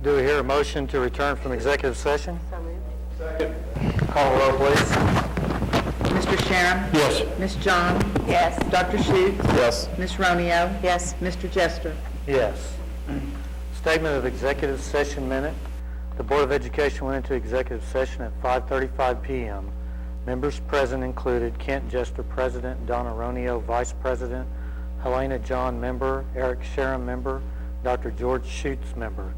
Do we hear a motion to return from executive session? So moved. Second. Call the roll, please. Mr. Sharon? Yes. Ms. John? Yes. Dr. Schutz? Yes. Ms. Romeo? Yes. Mr. Jester? Yes. Statement of executive session minute. The Board of Education went into executive session at 5:35 p.m. Members present included Kent Jester, President, Donna Ronio, Vice President, Helena John, Member, Eric Sharon, Member, Dr. George Schutz, Member.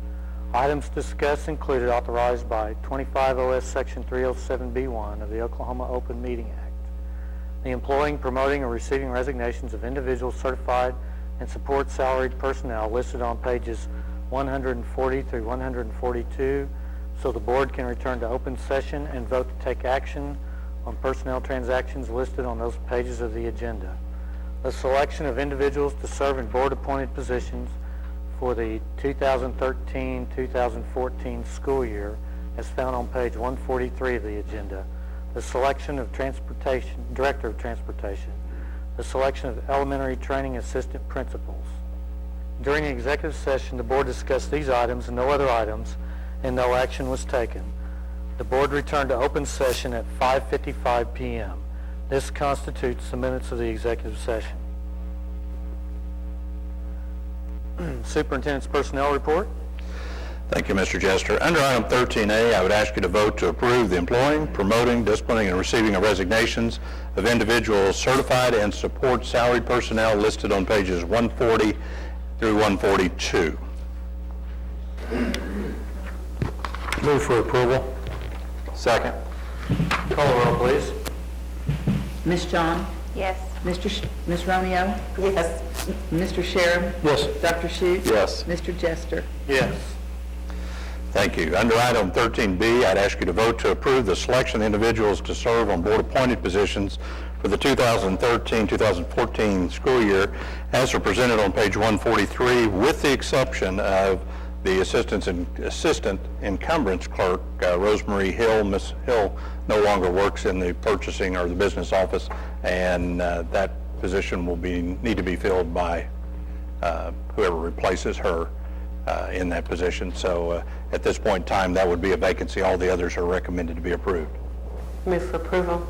Items discussed included authorized by 25 OS Section 307B1 of the Oklahoma Open Meeting Act. The employing, promoting, or receiving resignations of individuals certified and support salaried personnel listed on pages 140 through 142, so the board can return to open session and vote to take action on personnel transactions listed on those pages of the agenda. The selection of individuals to serve in board-appointed positions for the 2013-2014 school year as found on page 143 of the agenda. The selection of Director of Transportation. The selection of elementary training assistant principals. During the executive session, the board discussed these items and no other items, and no action was taken. The board returned to open session at 5:55 p.m. This constitutes the minutes of the executive session. Superintendent's personnel report. Thank you, Mr. Jester. Under item 13A, I would ask you to vote to approve the employing, promoting, disciplining, and receiving of resignations of individuals certified and support salaried personnel listed on pages 140 through 142. Move for approval. Second. Call the roll, please. Ms. John? Yes. Ms. Romeo? Yes. Mr. Sharon? Yes. Dr. Schutz? Yes. Mr. Jester? Yes. Thank you. Under item 13B, I'd ask you to vote to approve the selection of individuals to serve on board-appointed positions for the 2013-2014 school year as are presented on page 143, with the exception of the assistant encumbrance clerk, Rosemarie Hill. Ms. Hill no longer works in the purchasing or the business office, and that position will need to be filled by whoever replaces her in that position. So at this point in time, that would be a vacancy. All the others are recommended to be approved. Move for approval.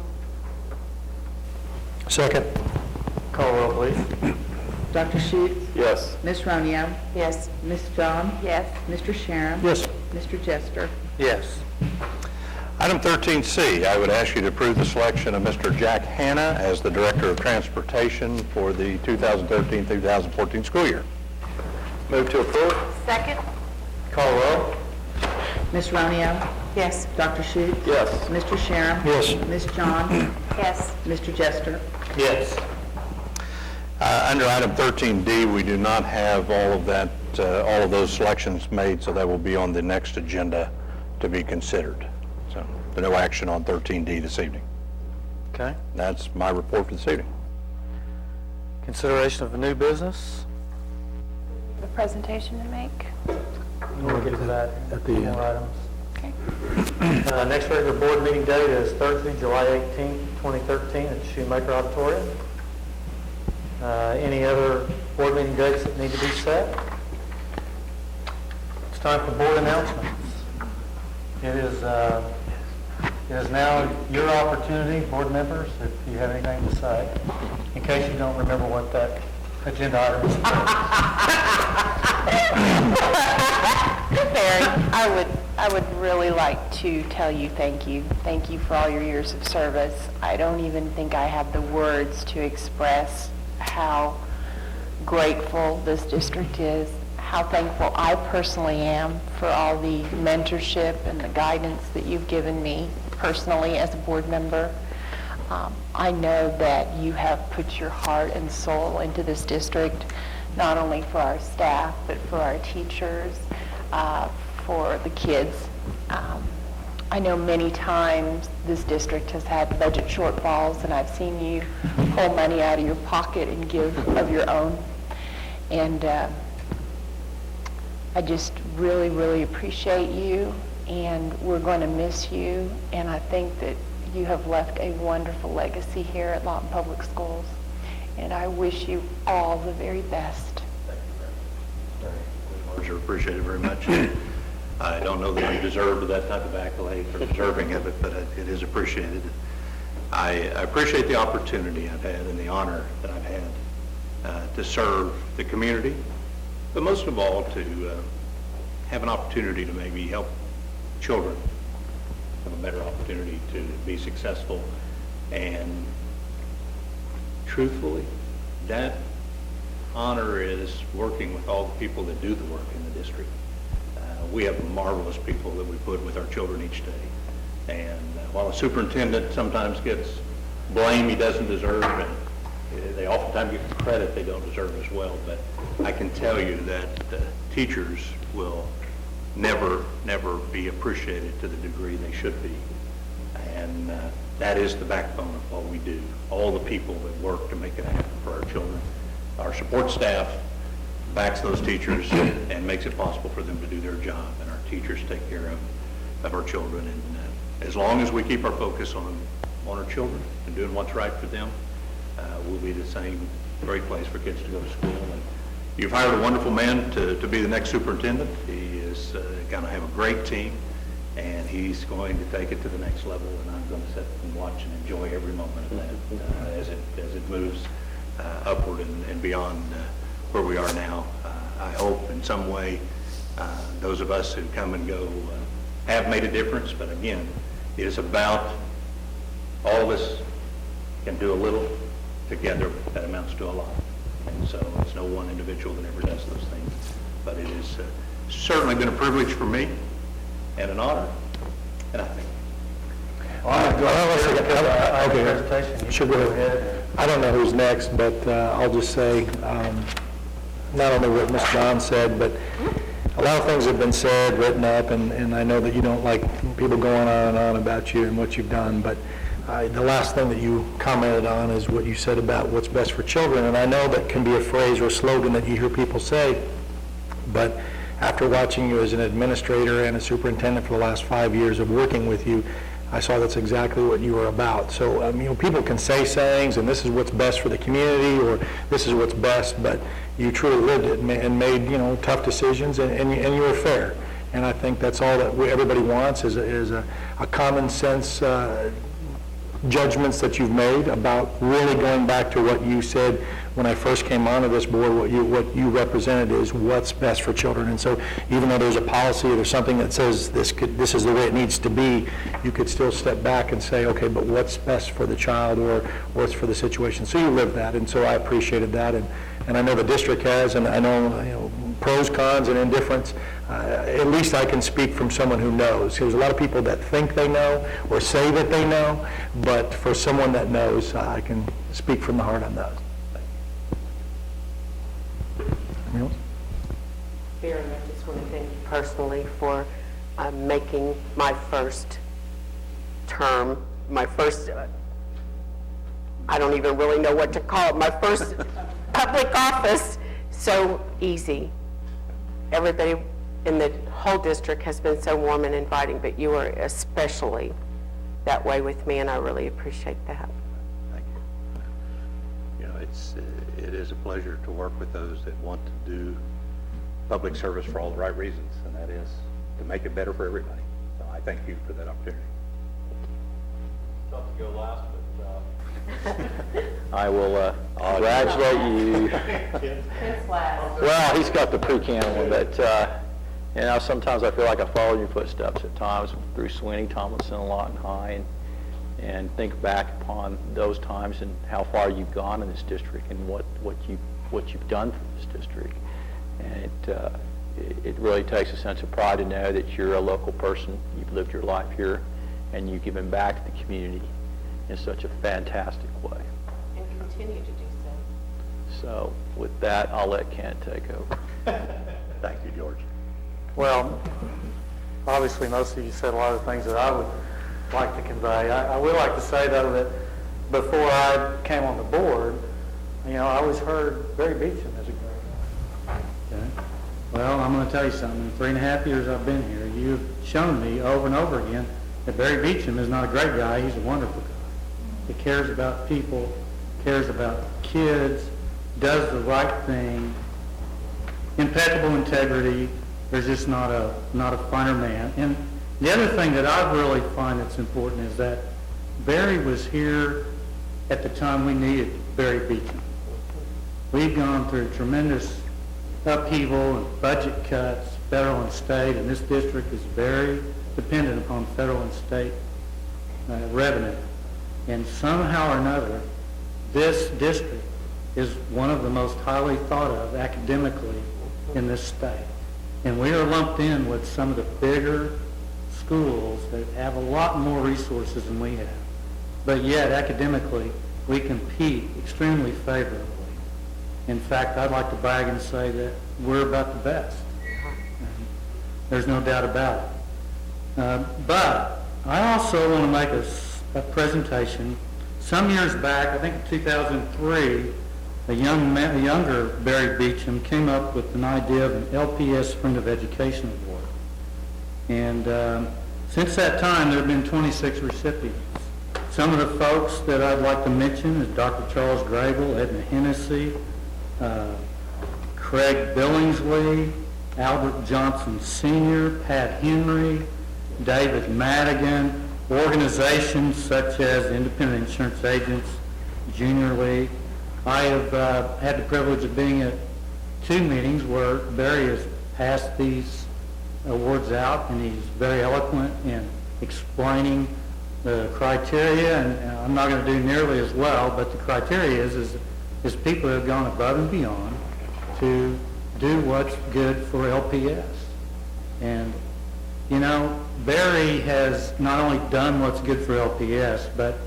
Second. Call the roll, please. Dr. Schutz? Yes. Ms. Romeo? Yes. Ms. John? Yes. Mr. Sharon? Yes. Mr. Jester? Yes. Item 13C, I would ask you to approve the selection of Mr. Jack Hanna as the Director of Transportation for the 2013-2014 school year. Move to approve. Second. Call the roll. Ms. Romeo? Yes. Dr. Schutz? Yes. Mr. Sharon? Yes. Ms. John? Yes. Mr. Jester? Yes. Under item 13D, we do not have all of those selections made, so that will be on the next agenda to be considered. So no action on 13D this evening. Okay. That's my report for this evening. Consideration of a new business. A presentation to make. We'll get to that at the end. Items. Okay. Next regular board meeting date is Thursday, July 18th, 2013 at Shoemaker Auditorium. Any other board meeting dates that need to be set? It's time for board announcements. It is now your opportunity, board members, if you have anything to say, in case you don't remember what that agenda item is. Barry, I would really like to tell you thank you. Thank you for all your years of service. I don't even think I have the words to express how grateful this district is, how thankful I personally am for all the mentorship and the guidance that you've given me personally as a board member. I know that you have put your heart and soul into this district, not only for our staff, but for our teachers, for the kids. I know many times this district has had budget shortfalls, and I've seen you pull money out of your pocket and give of your own. And I just really, really appreciate you, and we're going to miss you. And I think that you have left a wonderful legacy here at Lawton Public Schools. And I wish you all the very best. Thank you. Words are appreciated very much. I don't know that I'm deserved of that type of accolade or deserving of it, but it is appreciated. I appreciate the opportunity I've had and the honor that I've had to serve the community, but most of all to have an opportunity to maybe help children have a better opportunity to be successful. And truthfully, that honor is working with all the people that do the work in the district. We have marvelous people that we put with our children each day. And while a superintendent sometimes gets blame he doesn't deserve, and they oftentimes get credit they don't deserve as well, but I can tell you that teachers will never be appreciated to the degree they should be. And that is the backbone of what we do. All the people that work to make it happen for our children. Our support staff backs those teachers and makes it possible for them to do their job, and our teachers take care of our children. And as long as we keep our focus on our children and doing what's right for them, we'll be the same great place for kids to go to school. And you've hired a wonderful man to be the next superintendent. He is going to have a great team, and he's going to take it to the next level, and I'm going to sit and watch and enjoy every moment of that as it moves upward and beyond where we are now. I hope in some way those of us who come and go have made a difference, but again, it is about all of us can do a little together that amounts to a lot. And so it's no one individual that ever does those things, but it has certainly been a privilege for me and an honor, and I think. I don't know who's next, but I'll just say, not only what Ms. John said, but a lot of things have been said, written up, and I know that you don't like people going on and on about you and what you've done, but the last thing that you commented on is what you said about what's best for children, and I know that can be a phrase or a slogan that you hear people say, but after watching you as an administrator and a superintendent for the last 5 years of working with you, I saw that's exactly what you were about. So, people can say sayings, and this is what's best for the community, or this is what's best, but you truly lived it and made, tough decisions, and you were fair. And I think that's all that everybody wants is a common sense judgments that you've made about really going back to what you said when I first came onto this board. What you represented is what's best for children. And so even though there's a policy or there's something that says this is the way it needs to be, you could still step back and say, okay, but what's best for the child or what's for the situation. So you lived that, and so I appreciated that, and I know the district has, and I know, pros, cons, and indifference. At least I can speak from someone who knows. There's a lot of people that think they know or say that they know, but for someone that knows, I can speak from the heart on those. Anyone else? Barry, I just want to thank you personally for making my first term, I don't even really know what to call it, my first public office so easy. Everybody in the whole district has been so warm and inviting, but you are especially that way with me, and I really appreciate that. Thank you. It is a pleasure to work with those that want to do public service for all the right reasons, and that is to make it better for everybody. So I thank you for that opportunity. Tough to go last, but I will congratulate you. Well, he's got the pecan one, but sometimes I feel like I follow in your footsteps at times through Sweeney, Tomlinson, and Lawton High, and think back upon those times and how far you've gone in this district and what you've done for this district. And it really takes a sense of pride to know that you're a local person, you've lived your life here, and you've given back to the community in such a fantastic way. And continue to do so. So with that, I'll let Kent take over. Thank you, George. Well, obviously, most of you said a lot of things that I would like to convey. I would like to say, though, that before I came on the board, I always heard Barry Beachamp as a great guy. Okay. Well, I'm going to tell you something. In 3.5 years I've been here, you've shown me over and over again that Barry Beachamp is not a great guy. He's a wonderful guy. He cares about people, cares about kids, does the right thing, impeccable integrity, There's just not a finer man. And the other thing that I really find that's important is that Barry was here at the time we needed Barry Beachamp. We've gone through tremendous upheaval and budget cuts, federal and state, and this district is very dependent upon federal and state revenue. And somehow or another, this district is one of the most highly thought of academically in this state. And we are lumped in with some of the bigger schools that have a lot more resources than we have. But yet, academically, we compete extremely favorably. In fact, I'd like to brag and say that we're about the best. There's no doubt about it. But I also want to make a presentation. Some years back, I think in 2003, a younger Barry Beachamp came up with an idea of an LPS Friend of Education Award. And since that time, there have been 26 recipients. Some of the folks that I'd like to mention is Dr. Charles Grable, Edna Hennessy, Craig Billingsley, Albert Johnson Sr., Pat Henry, David Madigan, organizations such as Independent Insurance Agents, Junior League. I have had the privilege of being at 2 meetings where Barry has passed these awards out, and he's very eloquent in explaining the criteria, and I'm not going to do nearly as well, but the criteria is people who have gone above and beyond to do what's good for LPS. And, you know, Barry has not only done what's good for LPS, but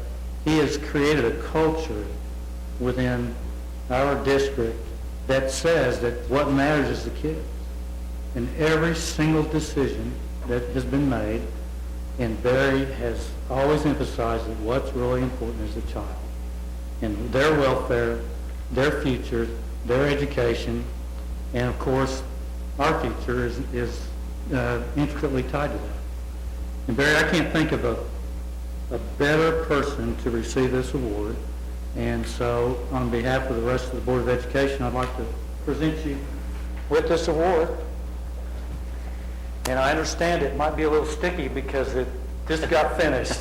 he has created a culture within our district that says that what matters is the kids. And every single decision that has been made, and Barry has always emphasized that what's really important is the child and their welfare, their future, their education, and of course, our future is intricately tied to that. And Barry, I can't think of a better person to receive this award. And so, on behalf of the rest of the Board of Education, I'd like to present you with this award. And I understand it might be a little sticky because it just got finished.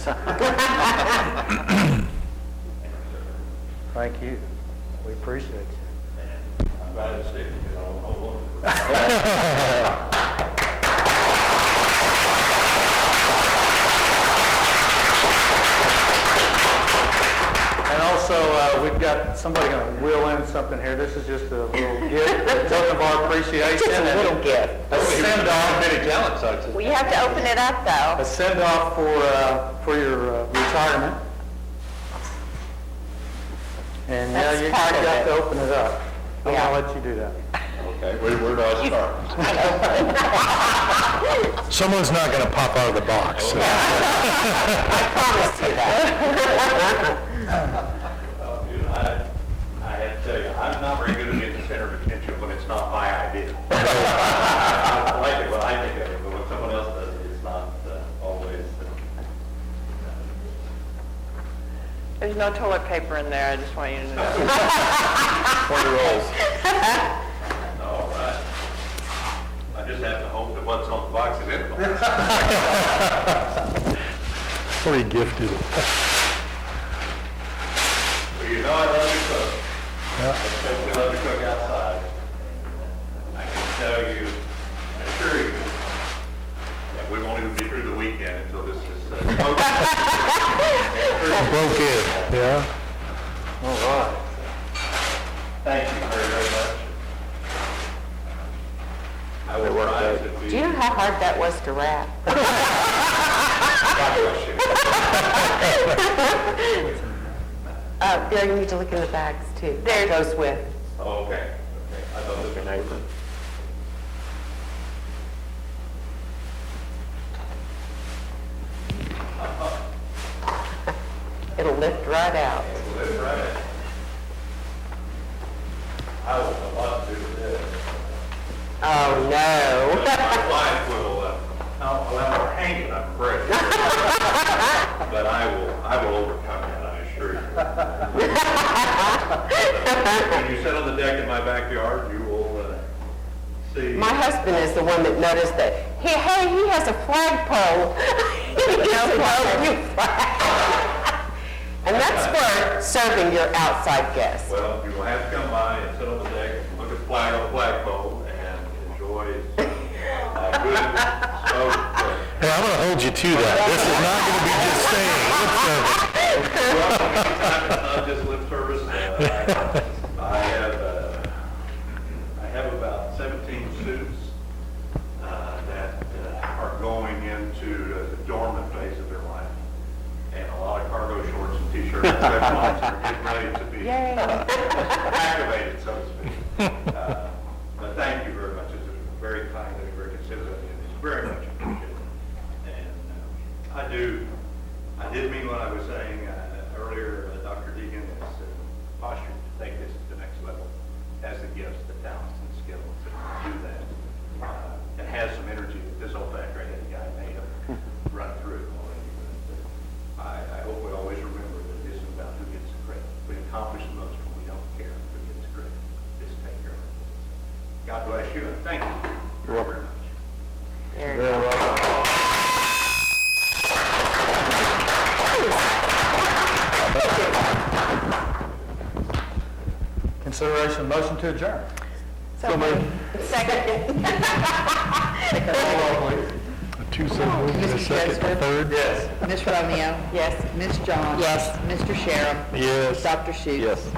Thank you. We appreciate you. I'm glad it's sticky, because I won't hold on. And also, we've got somebody going to wheel in something here. This is just a little gift, a token of our appreciation. Just a little gift. A send-off. Many talents, I just. We have to open it up, though. A send-off for your retirement. And yeah, That's you part of got it. to open it up. I'm Yeah. going to let you do that. Okay, where do I start? Someone's not going to pop out of the box. so. I promise you that. I have to tell you, I'm not very good at getting the center of attention when it's not my idea. I like it when I think of it, but when someone else does it, it's not always. There's no toilet paper in there, I just want you to know. 20 rolls. All right. I just have to hope that what's on the box is in the box. Pretty gifted. Well, you know I love to cook. I especially love to cook outside. I can tell you, assure you, that we won't even be through the weekend until this is smoked. Broke in, yeah? All right. Thank you very, very much. I will try to be. Do you know how hard that was to wrap? Bill, you need to look in the bags too. That goes with. Oh, okay. Okay. I thought this was neighbor. It'll lift right out. Live right in. I will have a lot to do with this. Oh, no. My wife will, I'll have her hanging, I'm afraid. But I will overcome that, I assure you. When you sit on the deck in my backyard, you will My husband is the one that noticed that, he has a flagpole. He has a new flag. And that's for serving your outside guests. Well, you're gonna have to come by and sit on the deck, and look at the flag on the flagpole, and enjoy good smoke. Hey, I'm going to hold you to that. This is not going to be just saying lip service. Well, it's not just lip service. I have about 17 students that are going into the dormant phase of their life, and a lot of cargo shorts and t-shirts and zip-lines are getting ready to be activated, so to speak. But thank you very much. It's very kind and very considerate of you. It's very much appreciated. And I did mean what I was saying earlier. Dr. Deegan is postured to take this to the next level, has the gifts, the talents, and skills to do that, and has some energy that this old fat gray-headed guy may have run through already. But I hope we always remember that this is about who gets the credit. We accomplish the most when we don't care who gets the credit. Just take care of it. God bless you, and thank you very much. There you go. Consideration motion to adjourn. So moved. Second. Mr. Jester? Yes. Ms. Romeo? Yes. Ms. John? Yes. Mr. Sherem? Yes. Dr. Schuetz? Yes.